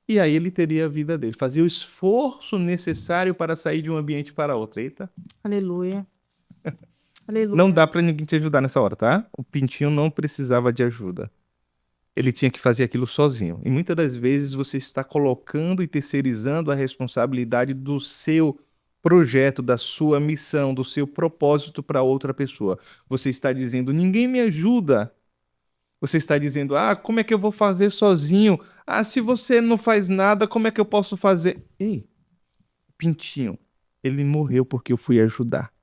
e aí ele teria a vida dele. Fazia o esforço necessário para sair de um ambiente para outro. Eita. Aleluia. Não Aleluia. dá para ninguém te ajudar nessa hora, tá? O pintinho não precisava de ajuda. Ele tinha que fazer aquilo sozinho. E muitas das vezes você está colocando e terceirizando a responsabilidade do seu projeto, da sua missão, do seu propósito para outra pessoa. Você está dizendo, ninguém me ajuda. Você está dizendo, como é que eu vou fazer sozinho? Se você não faz nada, como é que eu posso fazer? Ei, pintinho, ele morreu porque eu fui ajudar.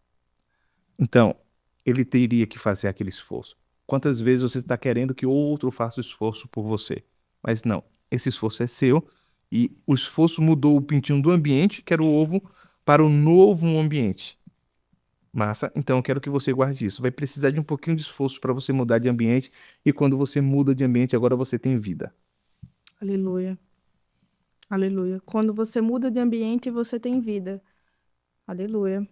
Então, ele teria que fazer aquele esforço. Quantas vezes você está querendo que outro faça o esforço por você? Mas não, esse esforço é seu e o esforço mudou o pintinho do ambiente, que era o ovo, para o novo ambiente. Massa? Então eu quero que você guarde isso. Vai precisar de um pouquinho de esforço para você mudar de ambiente e quando você muda de ambiente, agora você tem vida. Aleluia. Aleluia. Quando você muda de ambiente, você tem vida. Aleluia.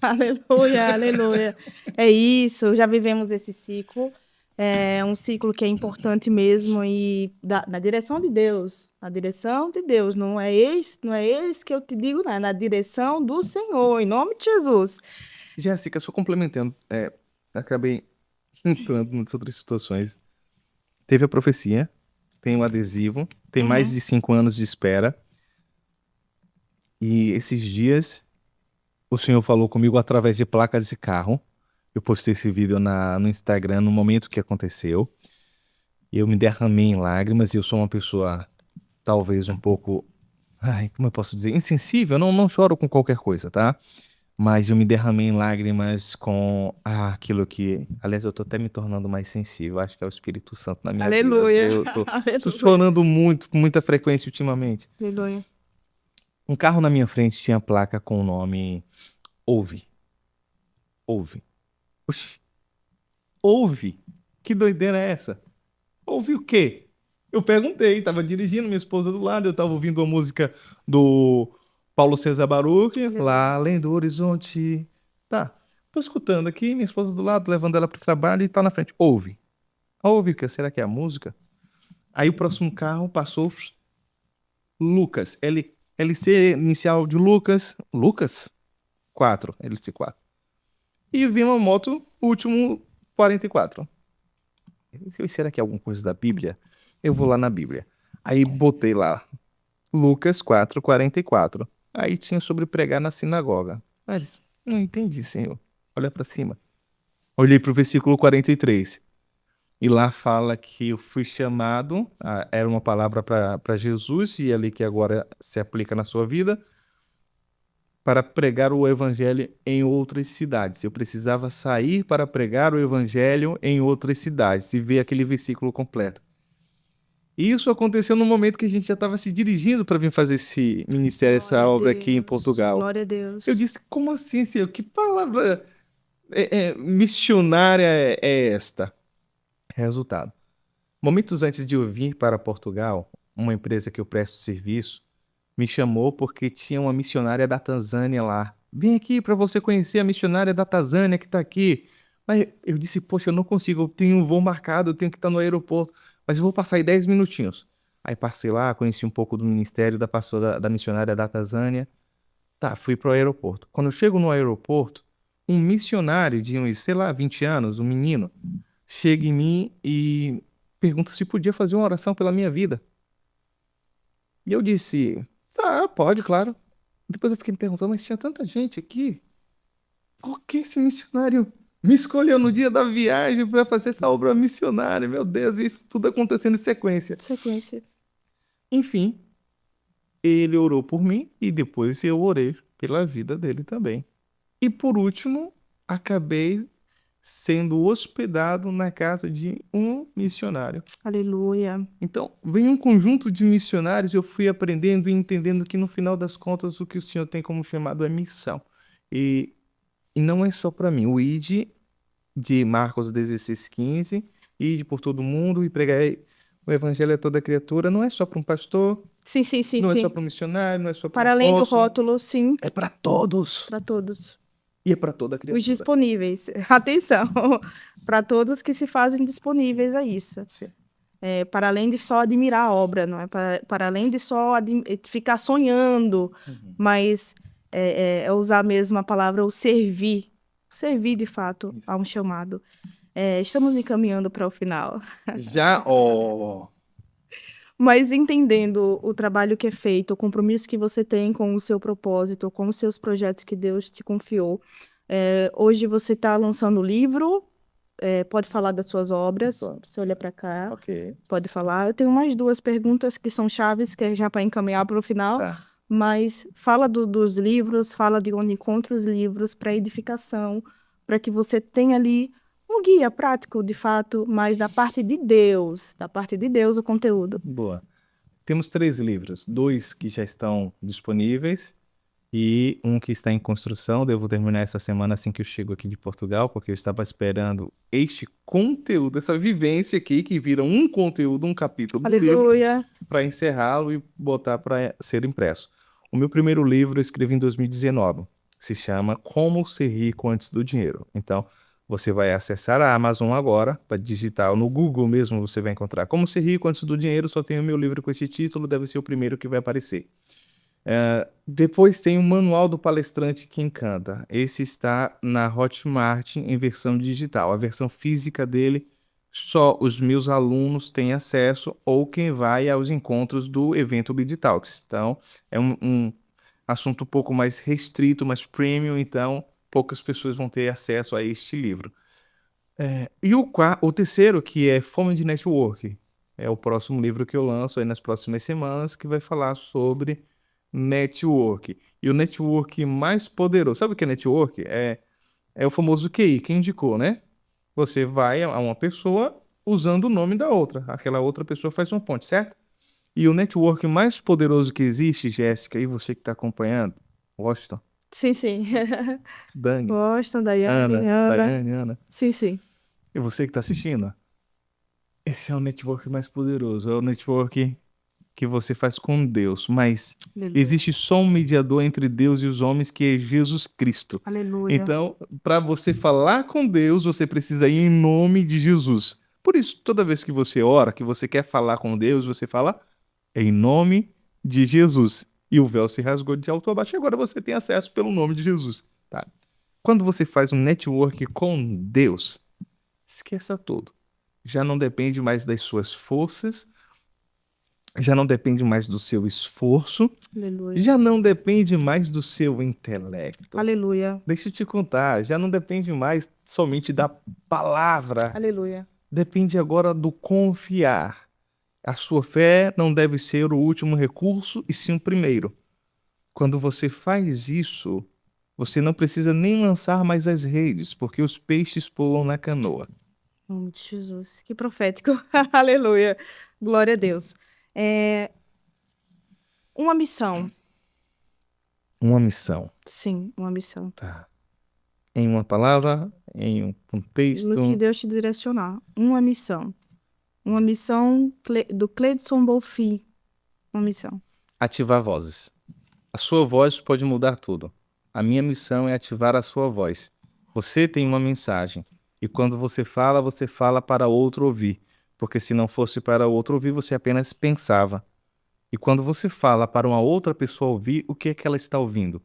Aleluia, aleluia. É isso, já vivemos esse ciclo. É um ciclo que é importante mesmo e na direção de Deus. Na direção de Deus. Não é esse que eu te digo, não. É na direção do Senhor, em nome de Jesus. Jéssica, só complementando, acabei entrando nas outras situações. Teve a profecia, tem um adesivo, tem mais de 5 anos de espera. E esses dias, o senhor falou comigo através de placas de carro. Eu postei esse vídeo no Instagram no momento que aconteceu. Eu me derramei em lágrimas e eu sou uma pessoa, talvez um pouco, como eu posso dizer, insensível. Eu não choro com qualquer coisa, tá? Mas eu me derramei em lágrimas com aquilo que... Aliás, eu tô até me tornando mais sensível. Acho que é o Espírito Santo na minha vida. Aleluia. Eu tô Aleluia. chorando muito, com muita frequência ultimamente. Aleluia. Um carro na minha frente tinha placa com o nome Ouve. Ouve. Oxi. Ouve? Que doideira é essa? Ouve o quê? Eu perguntei, tava dirigindo, minha esposa do lado, eu tava ouvindo a música do Paulo César Baruch, lá além do horizonte. Tá, tô escutando aqui, minha esposa do lado, levando ela pro trabalho e tá na frente. Ouve. Ouve o que? Será que é a música? Aí o próximo carro passou Lucas, LC inicial de Lucas. Lucas? 4, LC4. E vi uma moto, último 44. Será que é alguma coisa da Bíblia? Eu vou lá na Bíblia. Aí botei lá, Lucas 4:44. Aí tinha sobre pregar na sinagoga. Aí eles, não entendi, senhor. Olha pra cima. Olhei pro versículo 43. E lá fala que eu fui chamado, era uma palavra para Jesus, e é ali que agora se aplica na sua vida, para pregar o evangelho em outras cidades. Eu precisava sair para pregar o evangelho em outras cidades e ver aquele versículo completo. E isso aconteceu no momento que a gente já estava se dirigindo para vir fazer esse ministério, essa obra aqui em Portugal. Glória a Deus. Eu disse, como assim, senhor? Que palavra missionária é esta? Resultado. Momentos antes de eu vir para Portugal, uma empresa que eu presto serviço me chamou porque tinha uma missionária da Tanzânia lá. Vem aqui para você conhecer a missionária da Tanzânia que está aqui. Mas eu disse, poxa, eu não consigo, eu tenho um voo marcado, eu tenho que estar no aeroporto, mas eu vou passar aí 10 minutinhos. Aí passei lá, conheci um pouco do ministério da pastora, da missionária da Tanzânia. Tá, fui pro aeroporto. Quando eu chego no aeroporto, um missionário de uns, sei lá, 20 anos, um menino, chega em mim e pergunta se podia fazer uma oração pela minha vida. E eu disse, tá, pode, claro. Depois eu fiquei me perguntando, mas tinha tanta gente aqui. Por que esse missionário me escolheu no dia da viagem para fazer essa obra missionária? Meu Deus, isso tudo acontecendo em sequência. Sequência. Enfim, ele orou por mim e depois eu orei pela vida dele também. E por último, acabei sendo hospedado na casa de um missionário. Aleluia. Então, vem um conjunto de missionários, eu fui aprendendo e entendendo que no final das contas o que o Senhor tem como chamado é missão. E não é só para mim. O ID de Marcos 16:15, ide por todo mundo e pregai o evangelho a toda criatura, não é só para um pastor, Sim. não é só para um missionário, não é só para Para um além do apóstolo, rótulo, sim, é para todos. para todos. E é para toda criatura. Os disponíveis. Atenção, para todos que se fazem disponíveis a isso. Sim. Para além de só admirar a obra, não é? Para além de só ficar sonhando, mas é usar mesmo a palavra o servir. Servir, de fato, Isso. a um chamado. Estamos encaminhando para o final. Já, Mas entendendo o trabalho que é feito, o compromisso que você tem com o seu propósito, com os seus projetos que Deus te confiou. Hoje você está lançando o livro, pode falar das suas obras. Você olha para cá, ok. pode falar. Eu tenho mais 2 perguntas que são chaves, que é já para encaminhar para o final. Tá. Mas fala dos livros, fala de onde encontra os livros para edificação, para que você tenha ali um guia prático, de fato, mas da parte de Deus o conteúdo. Boa. Temos 3 livros, 2 que já estão disponíveis e um que está em construção. Devo terminar essa semana assim que eu chego aqui de Portugal, porque eu estava esperando este conteúdo, essa vivência aqui, que vira um conteúdo, um capítulo do livro, Aleluia. para encerrá-lo e botar para ser impresso. O meu primeiro livro eu escrevi em 2019. Se chama Como Ser Rico Antes do Dinheiro. Então, você vai acessar a Amazon agora, para digitar no Google mesmo, você vai encontrar Como Ser Rico Antes do Dinheiro. Só tem o meu livro com esse título, deve ser o primeiro que vai aparecer. Depois tem o Manual do Palestrante que Encanta. Esse está na Hotmart em versão digital. A versão física dele, só os meus alunos têm acesso ou quem vai aos encontros do evento BD Talks. Então, é um assunto um pouco mais restrito, mais premium, então poucas pessoas vão ter acesso a este livro. E o terceiro, que é Fome de Network, é o próximo livro que eu lanço aí nas próximas semanas, que vai falar sobre network. E o network mais poderoso, sabe o que é network? É o famoso QI, quem indicou, né? Você vai a uma pessoa usando o nome da outra. Aquela outra pessoa faz uma ponte, certo? E o network mais poderoso que existe, Jéssica, e você que está acompanhando, Washington, Sim, sim. Dani, Gostam, Daiane, Ana, Ana. Daiane, Ana, Sim, sim. e você que está assistindo, esse é o network mais poderoso, é o network que você faz com Deus, mas Aleluia. existe só um mediador entre Deus e os homens, que é Jesus Cristo. Aleluia. Então, para você falar com Deus, você precisa ir em nome de Jesus. Por isso, toda vez que você ora, que você quer falar com Deus, você fala em nome de Jesus. E o véu se rasgou de alto a baixo, e agora você tem acesso pelo nome de Jesus. Tá? Quando você faz um network com Deus, esqueça tudo. Já não depende mais das suas forças, já não depende mais do seu esforço, Aleluia. já não depende mais do seu intelecto. Aleluia. Deixa eu te contar, já não depende mais somente da palavra, Aleluia. depende agora do confiar. A sua fé não deve ser o último recurso, e sim o primeiro. Quando você faz isso, você não precisa nem lançar mais as redes, porque os peixes pulam na canoa. Em nome de Jesus. Que profético. Aleluia. Glória a Deus. É, uma missão. Uma missão, Sim, uma missão. tá? Em uma palavra, em um No que contexto. Deus te direcionar. Uma missão. Uma missão do Cleidson Bolfi. Uma missão. Ativar vozes. A sua voz pode mudar tudo. A minha missão é ativar a sua voz. Você tem uma mensagem. E quando você fala para outro ouvir. Porque se não fosse para outro ouvir, você apenas pensava. E quando você fala para uma outra pessoa ouvir, o que é que ela está ouvindo?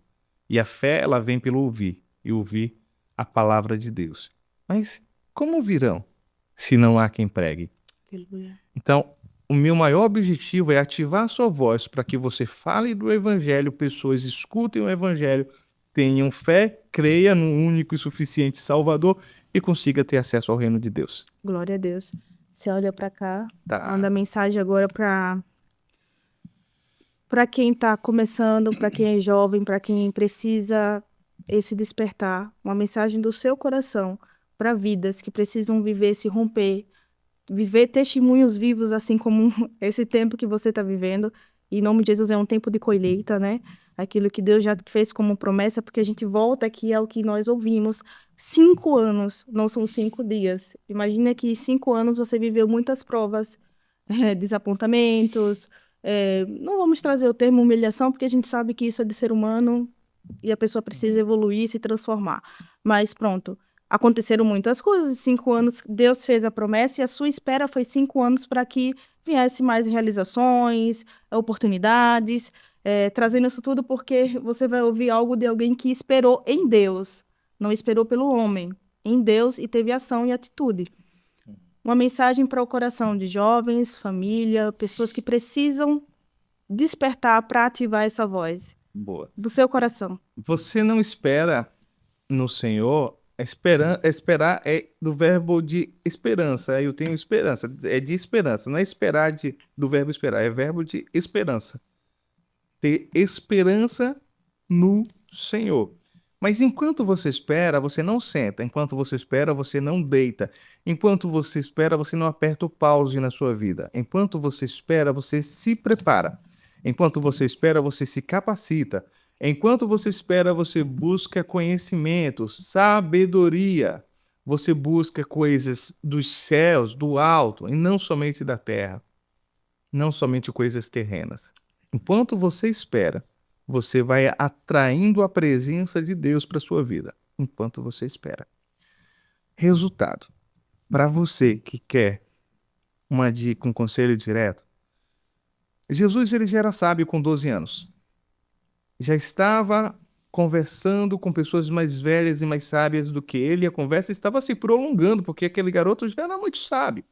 E a fé, ela vem pelo ouvir. E ouvir a palavra de Deus. Mas como ouvirão se não há quem pregue? Aleluia. Então, o meu maior objetivo é ativar a sua voz para que você fale do Evangelho, pessoas escutem o Evangelho, tenham fé, creia no único e suficiente Salvador e consiga ter acesso ao reino de Deus. Glória a Deus. Você olha para cá, Tá. manda mensagem agora para quem está começando, para quem é jovem, para quem precisa esse despertar, uma mensagem do seu coração para vidas que precisam viver, se romper, viver testemunhos vivos, assim como esse tempo que você está vivendo. E em nome de Jesus é um tempo de colheita, né? Aquilo que Deus já fez como promessa, porque a gente volta aqui ao que nós ouvimos. 5 anos, não são 5 dias. Imagina que 5 anos você viveu muitas provas, desapontamentos. Não vamos trazer o termo humilhação, porque a gente sabe que isso é de ser humano e a pessoa precisa evoluir, se transformar. Mas pronto, aconteceram muitas coisas. 5 anos, Deus fez a promessa e a sua espera foi 5 anos para que viesse mais realizações, oportunidades, trazendo isso tudo porque você vai ouvir algo de alguém que esperou em Deus, não esperou pelo homem, em Deus, e teve ação e atitude. Uma mensagem para o coração de jovens, família, pessoas que precisam despertar para ativar essa voz Boa. do seu coração. Você não espera no Senhor, esperar é do verbo de esperança. Eu tenho esperança, é de esperança, não é esperar do verbo esperar, é verbo de esperança. Ter esperança no Senhor. Mas enquanto você espera, você não senta. Enquanto você espera, você não deita. Enquanto você espera, você não aperta o pause na sua vida. Enquanto você espera, você se prepara. Enquanto você espera, você se capacita. Enquanto você espera, você busca conhecimento, sabedoria. Você busca coisas dos céus, do alto, e não somente da terra. Não somente coisas terrenas. Enquanto você espera, você vai atraindo a presença de Deus para sua vida. Enquanto você espera. Resultado. Para você que quer uma dica, um conselho direto, Jesus ele já era sábio com 12 anos. Já estava conversando com pessoas mais velhas e mais sábias do que ele, e a conversa estava se prolongando, porque aquele garoto já era muito sábio.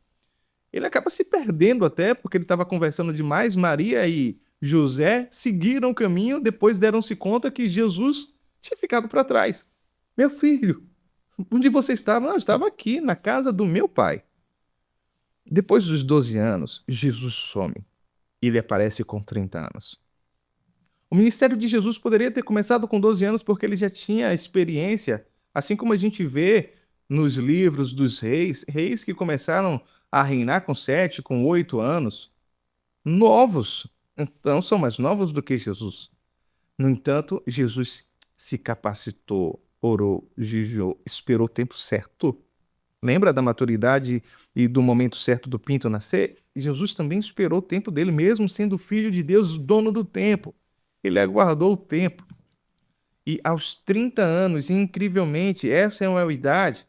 Ele acaba se perdendo até, porque ele estava conversando demais. Maria e José seguiram o caminho, depois deram-se conta que Jesus tinha ficado para trás. Meu filho, onde você estava? Não, eu estava aqui, na casa do meu pai. Depois dos 12 anos, Jesus some. Ele aparece com 30 anos. O ministério de Jesus poderia ter começado com 12 anos porque ele já tinha experiência, assim como a gente vê nos livros dos reis, reis que começaram a reinar com 7, com 8 anos, novos. Então são mais novos do que Jesus. No entanto, Jesus se capacitou, orou, jejuou, esperou o tempo certo. Lembra da maturidade e do momento certo do pinto nascer? Jesus também esperou o tempo dele, mesmo sendo filho de Deus, dono do tempo. Ele aguardou o tempo. E aos 30 anos, incrivelmente, essa é uma idade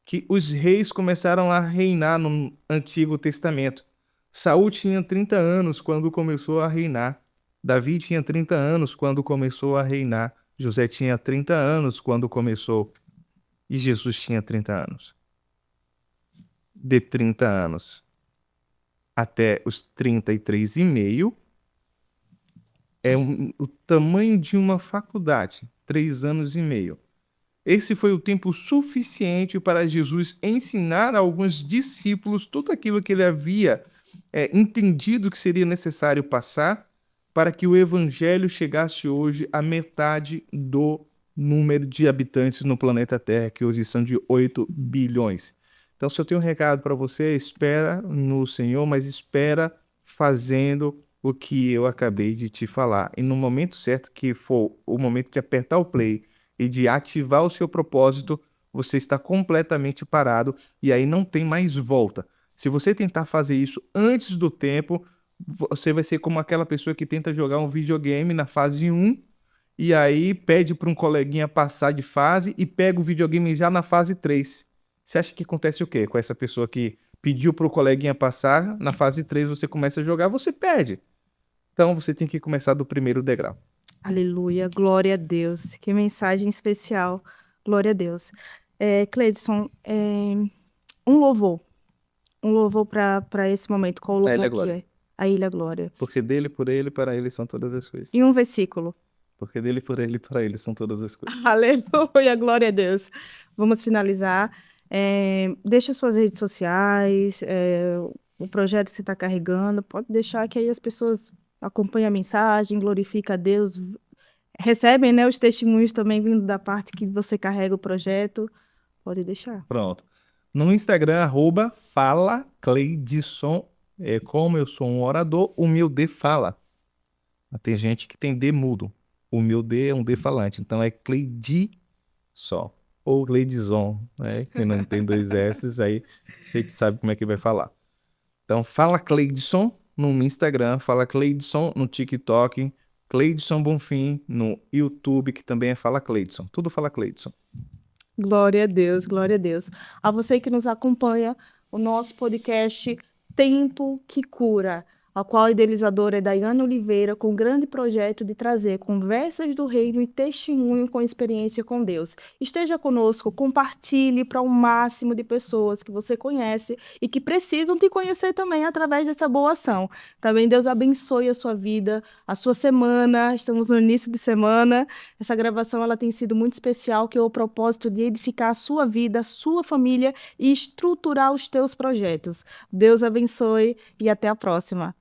que os reis começaram a reinar no Antigo Testamento. Saul tinha 30 anos quando começou a reinar. Davi tinha 30 anos quando começou a reinar. José tinha 30 anos quando começou. E Jesus tinha 30 anos. De 30 anos até os 33,5 é o tamanho de uma faculdade, 3 anos e meio. Esse foi o tempo suficiente para Jesus ensinar a alguns discípulos tudo aquilo que ele havia entendido que seria necessário passar para que o evangelho chegasse hoje à metade do número de habitantes no planeta Terra, que hoje são de 8 bilhões. Então, se eu tenho um recado para você, espera no Senhor, mas espera fazendo o que eu acabei de te falar. E no momento certo, que for o momento de apertar o play e de ativar o seu propósito, você está completamente parado e aí não tem mais volta. Se você tentar fazer isso antes do tempo, você vai ser como aquela pessoa que tenta jogar um videogame na fase 1 e aí pede para um coleguinha passar de fase e pega o videogame já na fase 3. Você acha que acontece o quê com essa pessoa que pediu para o coleguinha passar, na fase 3 você começa a jogar, você perde. Então você tem que começar do primeiro degrau. Aleluia, glória a Deus. Que mensagem especial. Glória a Deus. Cleidson, um louvor. Um louvor para esse momento. Qual o A Ele é louvor que glória. é? A Ilha Glória. Porque dele, por ele, para ele são todas as coisas. E um versículo. Porque dele, por ele, para ele são todas as coisas. Aleluia, glória a Deus. Vamos finalizar. Deixa suas redes sociais, o projeto que você está carregando. Pode deixar que aí as pessoas acompanhem a mensagem, glorificam a Deus, recebem, né, os testemunhos também vindo da parte que você carrega o projeto. Pode deixar. Pronto. No Instagram, @FalaCleidson. Como eu sou um orador, o meu D fala. Tem gente que tem D mudo. O meu D é um D falante. Então é Cleidson. Ou Cleidson, né? Que não tem 2 S, aí você que sabe como é que vai falar. Então, Fala Cleidson no Instagram, Fala Cleidson no TikTok, Cleidson Bonfim no YouTube, que também é Fala Cleidson. Tudo Fala Cleidson. Glória a Deus, glória a Deus. A você que nos acompanha, o nosso podcast Tempo que Cura, a qual a idealizadora é Daiane Oliveira, com o grande projeto de trazer conversas do reino e testemunho com experiência com Deus. Esteja conosco, compartilhe para o máximo de pessoas que você conhece e que precisam te conhecer também através dessa boa ação. Também Deus abençoe a sua vida, a sua semana. Estamos no início de semana. Essa gravação ela tem sido muito especial, que é o propósito de edificar a sua vida, a sua família e estruturar os teus projetos. Deus abençoe e até a próxima.